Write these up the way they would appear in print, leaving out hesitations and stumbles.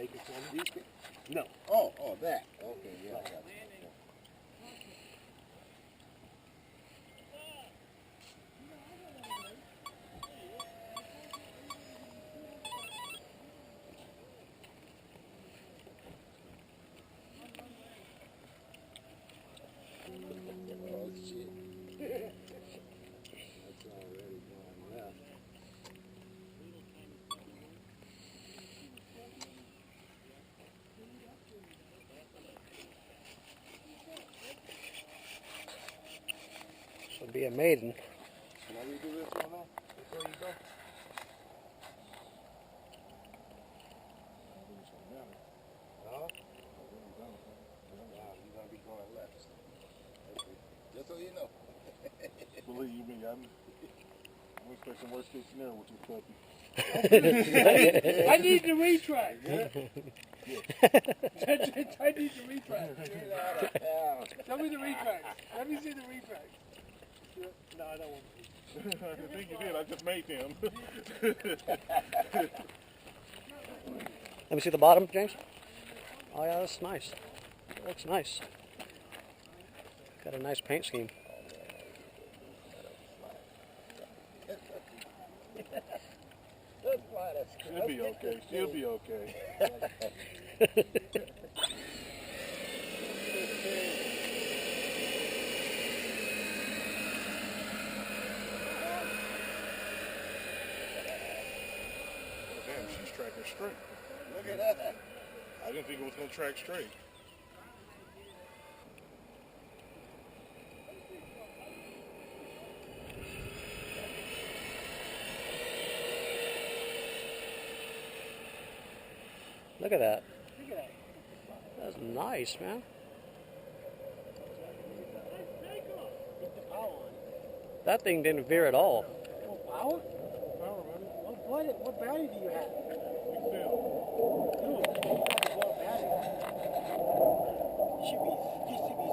make it for me. No. Oh, that. Okay, yeah, I got it. Oh, shit. That's already going left. This would be a Maiden. Can I redo this one now? Before you go? No? Wow, you're going to be going left. Okay. Just so you know. Believe me, I'm expecting worst case scenario with your puppy. I need the retract. Yeah? I need the retract. Tell me the retract. Let me see the retract. No, I don't want to. I think you did. I just made them. Let me see the bottom, James. Oh yeah, that's nice. It looks nice. Got a nice paint scheme. She'll be okay. She'll be okay. Damn, she's tracking straight. Look at that. I didn't think it was going to track straight. Look at that. That's nice, man. That thing didn't veer at all. Power? What battery do you have? You should be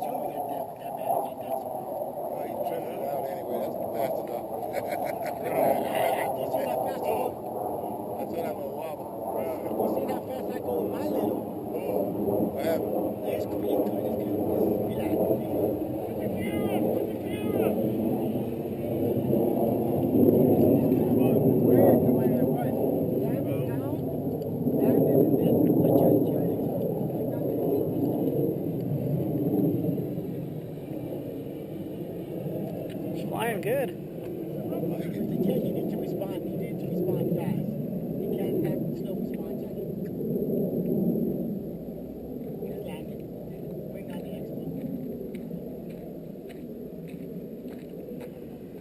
zooming at that with that battery. Oh, he's trimming it out anyway. That's fast enough. You see that fast I go? That's what I'm going to wobble. You see that fast I go with my little? What happened? It's good. Relax. Where? Come on, right. Dive it down. Dive it and then adjust your It's flying good. You need to respond. You need to respond fast. You can't have slow response on it. Just land it. Bring on the explosion.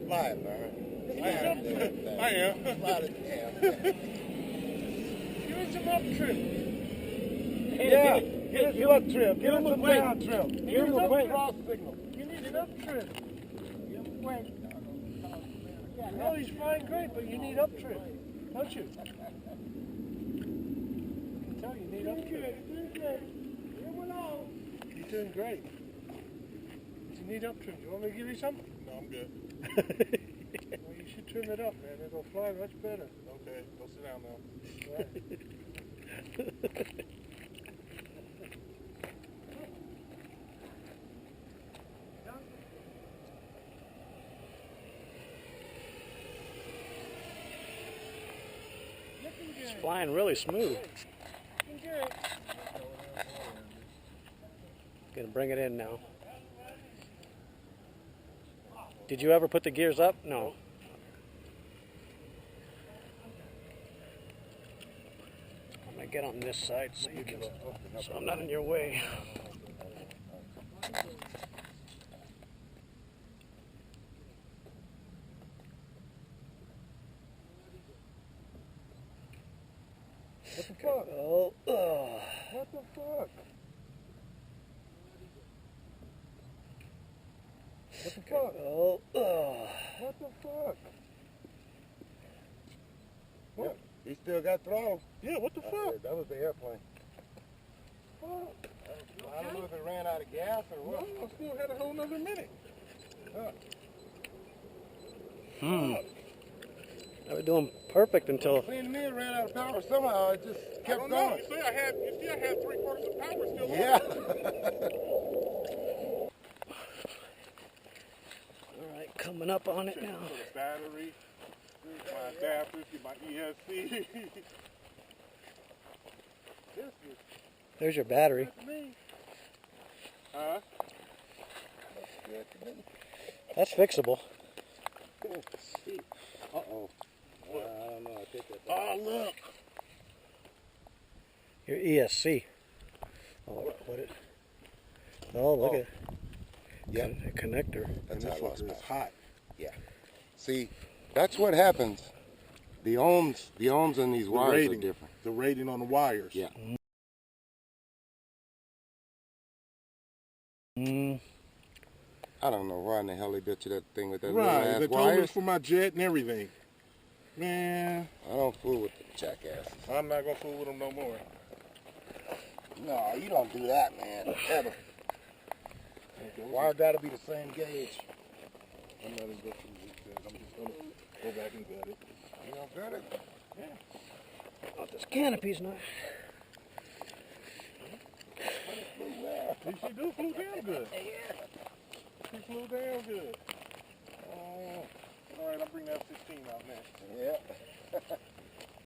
Fly it, Vern. I am. Fly the damn. Give it some up trim. Yeah. Get him up trim. Get him a down trim. Give him a cross signal. You need an up trim. Wait. No, he's flying great, but you need up trim, don't you? I can tell you need up trim. You're doing great. But you need up trim. You want me to give you some? No, I'm good. Well, you should trim it up, man. It'll fly much better. Okay, go sit down now. Right. It's flying really smooth. Gonna bring it in now. Did you ever put the gears up? No. I'm gonna get on this side so you can, so I'm not in your way. What the fuck? Oh, What the fuck? What the fuck? oh, What the fuck? What? He still got throttle. Yeah, what the fuck? That was the airplane. What? I don't know if it ran out of gas or what. No, I still had a whole nother minute. Huh. Hmm. I was doing perfect until. Clean the ran out of power somehow. It just kept going. You see, I had 3/4 of power still. Yeah. All right, coming up on it now. For the battery, my adapters, get my ESC. There's your battery. Huh? That's fixable. Uh-oh. I don't know. I think that's... Oh, look. Your ESC. Oh, what it? Oh, look at Yeah. the connector. That's And how this I lost fucker is power. hot. Yeah. See, that's what happens. The ohms in these wires are different. The rating on the wires. Yeah. I don't know why in the hell they built you that thing with that little Right. ass They told me wires. it's for my jet and everything. Man, I don't fool with the jackasses. I'm not going to fool with them no more. No, you don't do that, man. Ever. Wire gotta be the same gauge. I'm not investing in these things. I'm just going to go back and gut it. You don't got it? Oh, this canopy's not. She do flew damn good. She flew damn good. All right, I'll bring that 16 out next. Yeah.